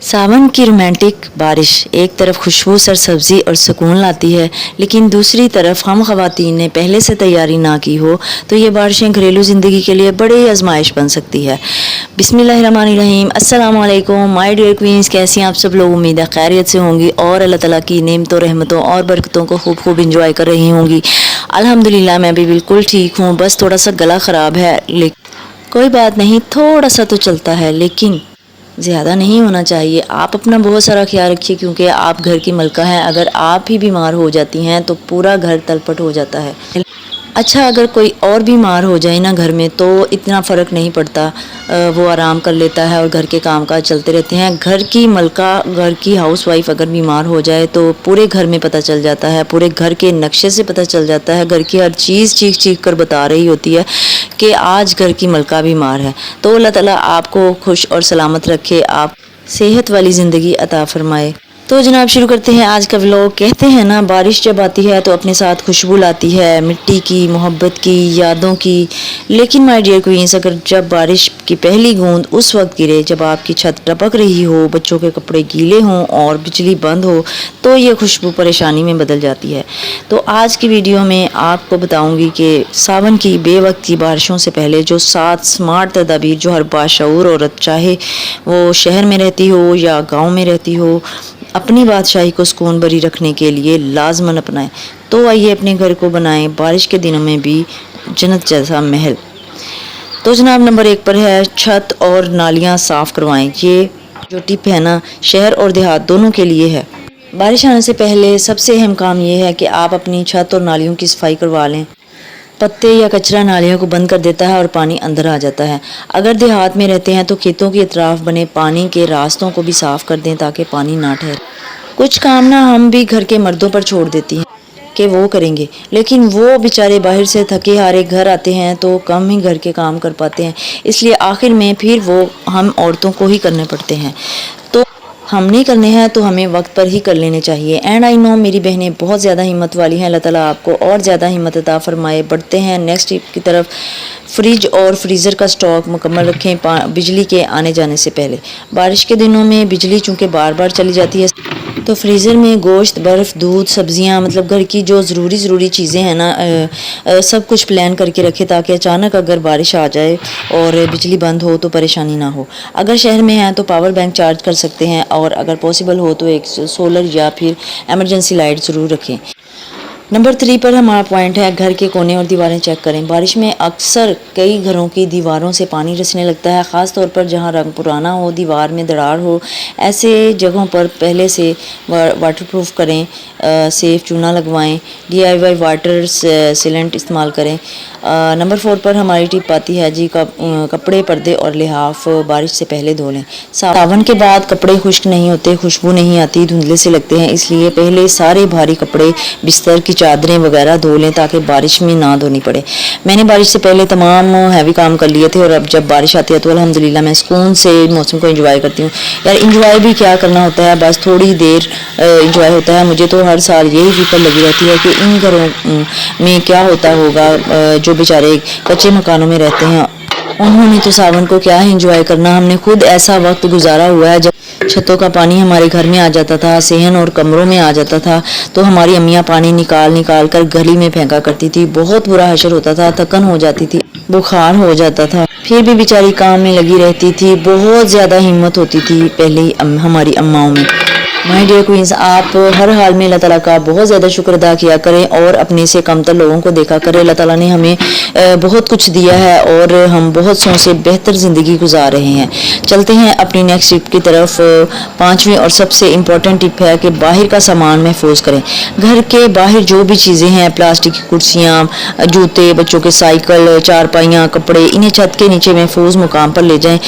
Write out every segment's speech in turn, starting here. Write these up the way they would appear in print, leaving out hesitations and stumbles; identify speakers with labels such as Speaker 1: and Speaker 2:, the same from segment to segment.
Speaker 1: सावन की रोमांटिक बारिश एक तरफ खुशबू सरसब्जी और सुकून लाती है, लेकिन दूसरी तरफ हम ख़वातीन ने पहले से तैयारी ना की हो तो ये बारिशें घरेलू ज़िंदगी के लिए बड़ी आजमाइश बन सकती है। बिस्मिल्लाहिर्रहमानिर्रहीम, अस्सलाम वालेकुम माय डियर क्वींस, कैसी हैं आप सब लोग। उम्मीद है खैरियत से होंगी और अल्लाह ताला की नेमतों, रहमतों और बरकतों को खूब खूब इंजॉय कर रही होंगी। अल्हम्दुलिल्लाह मैं भी बिल्कुल ठीक हूँ, बस थोड़ा सा गला ख़राब है, लेकिन कोई बात नहीं, थोड़ा सा तो चलता है, लेकिन ज़्यादा नहीं होना चाहिए। आप अपना बहुत सारा ख्याल रखिए क्योंकि आप घर की मलका हैं। अगर आप ही बीमार हो जाती हैं तो पूरा घर तलपट हो जाता है। अच्छा, अगर कोई और बीमार हो जाए ना घर में तो इतना फ़र्क नहीं पड़ता, वो आराम कर लेता है और घर के कामकाज चलते रहते हैं। घर की मलका, घर की हाउसवाइफ अगर बीमार हो जाए तो पूरे घर में पता चल जाता है, पूरे घर के नक्शे से पता चल जाता है। घर की हर चीज़ चीख चीख कर बता रही होती है कि आज घर की मलका बीमार है। तो अल्लाह ताला आपको खुश और सलामत रखे, आप सेहत वाली ज़िंदगी अता फरमाए। तो जनाब शुरू करते हैं आज का व्लॉग। कहते हैं ना, बारिश जब आती है तो अपने साथ खुशबू लाती है, मिट्टी की, मोहब्बत की, यादों की। लेकिन माय डियर क्वींस, अगर जब बारिश की पहली बूंद उस वक्त गिरे जब आपकी छत टपक रही हो, बच्चों के कपड़े गीले हों और बिजली बंद हो, तो ये खुशबू परेशानी में बदल जाती है। तो आज की वीडियो में आपको बताऊंगी कि सावन की बेवक्त की बारिशों से पहले जो 7 स्मार्ट तदाबीर जो हर बाशऊर औरत, चाहे वो शहर में रहती हो या गाँव में रहती हो, अपनी बादशाही को सुकून भरी रखने के लिए लाजमन अपनाएं। तो आइए अपने घर को बनाएं बारिश के दिनों में भी जन्नत जैसा महल। तो जनाब नंबर 1 पर है छत और नालियां साफ़ करवाएं। ये जो टिप है ना, शहर और देहात दोनों के लिए है। बारिश आने से पहले सबसे अहम काम ये है कि आप अपनी छत और नालियों की सफाई करवा लें। पत्ते या कचरा नालियों को बंद कर देता है और पानी अंदर आ जाता है। अगर देहात में रहते हैं तो खेतों के अतराफ बने पानी के रास्तों को भी साफ़ कर दें ताकि पानी ना ठहरे। कुछ काम ना हम भी घर के मर्दों पर छोड़ देती हैं कि वो करेंगे, लेकिन वो बेचारे बाहर से थके हारे घर आते हैं तो कम ही घर के काम कर पाते हैं, इसलिए आखिर में फिर वो हम औरतों को ही करने पड़ते हैं। तो हम नहीं करने हैं तो हमें वक्त पर ही कर लेने चाहिए। एंड आई नो मेरी बहनें बहुत ज़्यादा हिम्मत वाली हैं, अल्लाह ताला आपको और ज़्यादा हिम्मत अता फरमाए। बढ़ते हैं नेक्स्ट टिप की तरफ। फ्रिज और फ्रीज़र का स्टॉक मुकम्मल रखें बिजली के आने जाने से पहले। बारिश के दिनों में बिजली चूँकि बार बार चली जाती है तो फ्रीज़र में गोश्त, बर्फ़, दूध, सब्ज़ियाँ, मतलब घर की जो ज़रूरी चीज़ें हैं ना, सब कुछ प्लान करके रखें ताकि अचानक अगर बारिश आ जाए और बिजली बंद हो तो परेशानी ना हो। अगर शहर में हैं तो पावर बैंक चार्ज कर सकते हैं और अगर पॉसिबल हो तो एक सोलर या फिर एमरजेंसी लाइट ज़रूर रखें। नंबर 3 पर हमारा पॉइंट है घर के कोने और दीवारें चेक करें। बारिश में अक्सर कई घरों की दीवारों से पानी रिसने लगता है, ख़ास तौर पर जहां रंग पुराना हो, दीवार में दरार हो। ऐसे जगहों पर पहले से वाटरप्रूफ करें, सेफ चूना लगवाएं, DIY वाटर सीलेंट इस्तेमाल करें। नंबर 4 पर हमारी टिप आती है जी, कपड़े, पर्दे और लिहाफ बारिश से पहले धो लें। सावन के बाद कपड़े खुश्क नहीं होते, खुशबू नहीं आती, धुंधले से लगते हैं, इसलिए पहले सारे भारी कपड़े, बिस्तर की चादरें वगैरह धो लें ताकि बारिश में ना धोनी पड़े। मैंने बारिश से पहले तमाम हैवी काम कर लिए थे और अब जब बारिश आती है तो अल्हम्दुलिल्लाह मैं सुकून से मौसम को एंजॉय करती हूँ। यार एंजॉय भी क्या करना होता है, बस थोड़ी देर एंजॉय होता है। मुझे तो हर साल यही फिक्र लगी रहती है कि इन घरों में क्या होता होगा जो बेचारे कच्चे मकानों में रहते हैं, उन्होंने तो सावन को क्या एंजॉय करना। हमने खुद ऐसा वक्त गुजारा हुआ है जब छतों का पानी हमारे घर में आ जाता था, सेहन और कमरों में आ जाता था, तो हमारी अम्मियाँ पानी निकाल कर गली में फेंका करती थी। बहुत बुरा हशर होता था, थकन हो जाती थी, बुखार हो जाता था, फिर भी बेचारी काम में लगी रहती थी। बहुत ज़्यादा हिम्मत होती थी पहले हमारी अम्माओं में। माय डियर क्वींस, आप हर हाल में अल्लाह ताला का बहुत ज़्यादा शुक्र अदा किया करें और अपने से कमतर लोगों को देखा करें। अल्लाह ताला ने हमें बहुत कुछ दिया है और हम बहुत सौ से बेहतर ज़िंदगी गुजार रहे हैं। चलते हैं अपनी नेक्स्ट टिप की तरफ। 5वीं और सबसे इम्पॉर्टेंट टिप है कि बाहर का सामान महफूज करें। घर के बाहर जो भी चीज़ें हैं, प्लास्टिक की कुर्सियाँ, जूते, बच्चों के साइकिल, चारपाइयाँ, कपड़े, इन्हें छत के नीचे महफूज मुकाम पर ले जाएँ।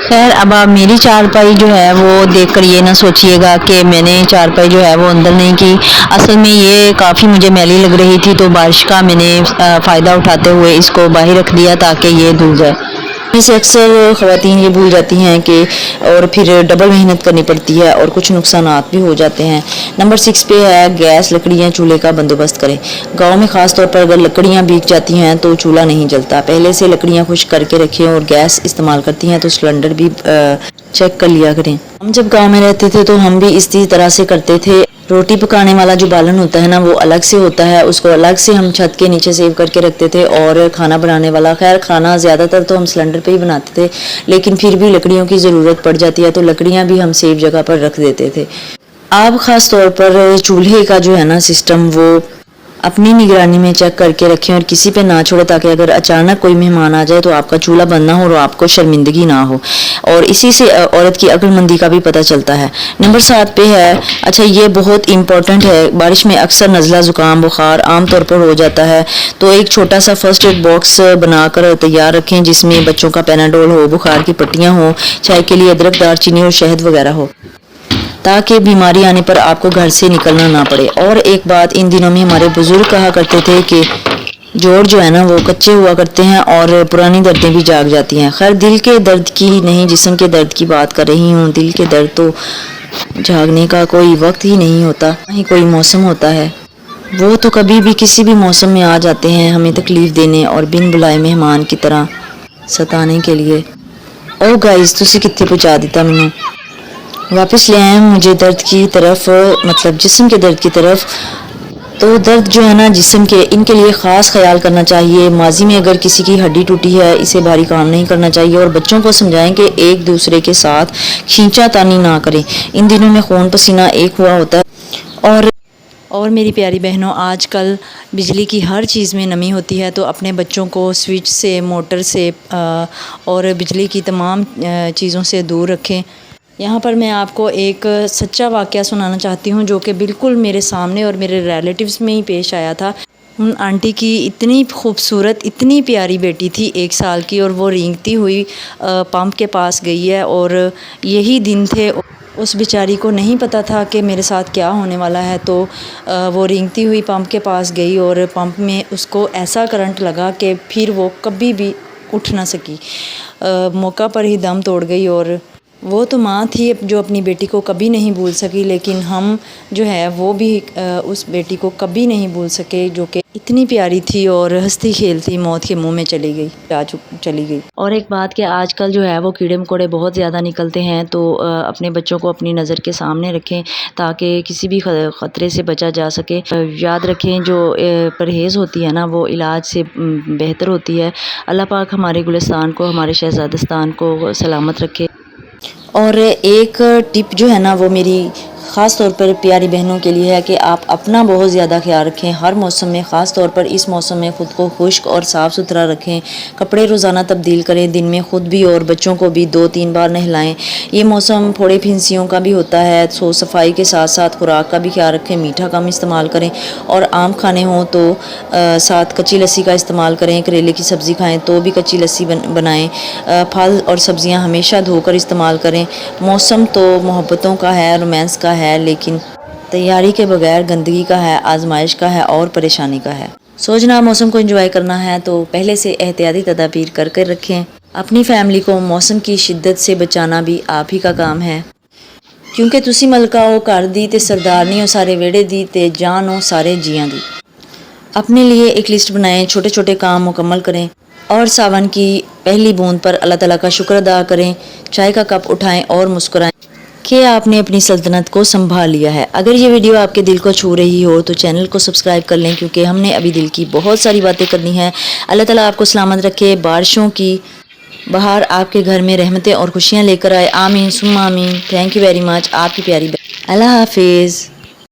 Speaker 1: खैर, अब आप मेरी चारपाई जो है वो देखकर ये ना सोचिएगा कि मैंने चारपाई जो है वो अंदर नहीं की। असल में ये काफ़ी मुझे मैली लग रही थी तो बारिश का मैंने फ़ायदा उठाते हुए इसको बाहर रख दिया ताकि ये धुल जाए। इससे अक्सर ख़वातीन ये भूल जाती हैं कि और फिर डबल मेहनत करनी पड़ती है और कुछ नुकसानात भी हो जाते हैं। नंबर 6 पे है गैस, लकड़ियाँ, चूल्हे का बंदोबस्त करें। गांव में ख़ास तौर पर अगर लकड़ियाँ भीग जाती हैं तो चूल्हा नहीं जलता। पहले से लकड़ियाँ खुश्क करके रखें और गैस इस्तेमाल करती हैं तो सिलेंडर भी चेक कर लिया करें। हम जब गांव में रहते थे तो हम भी इसी तरह से करते थे। रोटी पकाने वाला जो बालन होता है ना वो अलग से होता है, उसको अलग से हम छत के नीचे सेव करके रखते थे। और खाना बनाने वाला, खैर खाना ज़्यादातर तो हम सिलेंडर पे ही बनाते थे, लेकिन फिर भी लकड़ियों की ज़रूरत पड़ जाती है तो लकड़ियाँ भी हम सेफ जगह पर रख देते थे। आप ख़ास तौर पर चूल्हे का जो है ना सिस्टम वो अपनी निगरानी में चेक करके रखें और किसी पे ना छोड़े, ताकि अगर अचानक कोई मेहमान आ जाए तो आपका चूल्हा बंद ना हो और आपको शर्मिंदगी ना हो। और इसी से औरत की अक्लमंदी का भी पता चलता है। नंबर 7 पे है, अच्छा ये बहुत इंपॉर्टेंट है, बारिश में अक्सर नज़ला ज़ुकाम बुखार आम तौर पर हो जाता है, तो एक छोटा सा फर्स्ट एड बॉक्स बनाकर तैयार रखें जिसमें बच्चों का पैनाडोल हो, बुखार की पट्टियाँ हो, चाय के लिए अदरक, दालचीनी और शहद वगैरह हो, ताकि बीमारी आने पर आपको घर से निकलना ना पड़े। और एक बात, इन दिनों में हमारे बुजुर्ग कहा करते थे कि जोड़ जो है ना वो कच्चे हुआ करते हैं और पुरानी दर्दें भी जाग जाती हैं। खैर दिल के दर्द की नहीं, जिस्म के दर्द की बात कर रही हूँ। दिल के दर्द तो जागने का कोई वक्त ही नहीं होता, ना ही कोई मौसम होता है। वो तो कभी भी किसी भी मौसम में आ जाते हैं हमें तकलीफ़ देने और बिन बुलाए मेहमान की तरह सताने के लिए। ओ गाइस, तुसी कित्थे पहुँचा दिता मैनू, वापस ले आए मुझे दर्द की तरफ, मतलब जिस्म के दर्द की तरफ। तो दर्द जो है ना जिस्म के, इनके लिए ख़ास ख्याल करना चाहिए। माजी में अगर किसी की हड्डी टूटी है इसे भारी काम नहीं करना चाहिए और बच्चों को समझाएं कि एक दूसरे के साथ खींचातानी ना करें। इन दिनों में खून पसीना एक हुआ होता है। और मेरी प्यारी बहनों, आजकल बिजली की हर चीज़ में नमी होती है, तो अपने बच्चों को स्विच से, मोटर से और बिजली की तमाम चीज़ों से दूर रखें। यहाँ पर मैं आपको एक सच्चा वाक़या सुनाना चाहती हूँ जो कि बिल्कुल मेरे सामने और मेरे रिलेटिव्स में ही पेश आया था। उन आंटी की इतनी खूबसूरत, इतनी प्यारी बेटी थी 1 साल की, और वो रेंगती हुई पंप के पास गई है। और यही दिन थे, उस बेचारी को नहीं पता था कि मेरे साथ क्या होने वाला है, तो वो रेंगती हुई पंप के पास गई और पंप में उसको ऐसा करंट लगा कि फिर वो कभी भी उठ ना सकी, मौका पर ही दम तोड़ गई। और वो तो माँ थी जो अपनी बेटी को कभी नहीं भूल सकी, लेकिन हम जो है वो भी उस बेटी को कभी नहीं भूल सके जो कि इतनी प्यारी थी और हंसती खेलती मौत के मुंह में चली गई। और एक बात कि आजकल जो है वो कीड़े मकोड़े बहुत ज़्यादा निकलते हैं, तो अपने बच्चों को अपनी नज़र के सामने रखें ताकि किसी भी ख़तरे से बचा जा सके। याद रखें जो परहेज़ होती है ना वो इलाज से बेहतर होती है। अल्लाह पाक हमारे गुलिस्तान को, हमारे शहज़ादस्तान को सलामत रखे। और एक टिप जो है ना वो मेरी ख़ास तौर पर प्यारी बहनों के लिए है कि आप अपना बहुत ज़्यादा ख्याल रखें हर मौसम में। ख़ास तौर पर इस मौसम में ख़ुद को खुश्क और साफ़ सुथरा रखें। कपड़े रोज़ाना तब्दील करें, दिन में ख़ुद भी और बच्चों को भी 2-3 बार नहलाएं। ये मौसम फोड़े फिंसियों का भी होता है, तो सफाई के साथ साथ खुराक का भी ख्याल रखें। मीठा कम इस्तेमाल करें और आम खाने हों तो साथ कच्ची लस्सी का इस्तेमाल करें। करेले की सब्ज़ी खाएँ तो भी कच्ची लस्सी बनाएँ। फल और सब्ज़ियाँ हमेशा धोकर इस्तेमाल करें। मौसम तो मोहब्बतों का है, रोमांस का है, लेकिन तैयारी के बगैर गंदगी का है, आजमाइश का है और परेशानी का है। सोचना मौसम को एंजॉय करना है तो पहले से एहतियाती तदाबीर कर कर रखें। अपनी फैमिली को मौसम की शिद्दत से बचाना भी आप ही का काम है, क्योंकि तुसी मलका हो घर दी ते सरदारनी हो सारे वेड़े दी ते जान हो सारे जियां दी। अपने लिए एक लिस्ट बनाएं, छोटे छोटे काम मुकम्मल करें और सावन की पहली बूंद पर अल्लाह ताला का शुक्र अदा करें। चाय का कप उठाएं और मुस्कुराएं कि आपने अपनी सल्तनत को संभाल लिया है। अगर ये वीडियो आपके दिल को छू रही हो तो चैनल को सब्सक्राइब कर लें, क्योंकि हमने अभी दिल की बहुत सारी बातें करनी है। अल्लाह ताला आपको सलामत रखे, बारिशों की बहार आपके घर में रहमतें और खुशियाँ लेकर आए। आमीन सुम्मा आमीन। Thank you very much. आपकी प्यारी अल्लाह हाफिज़।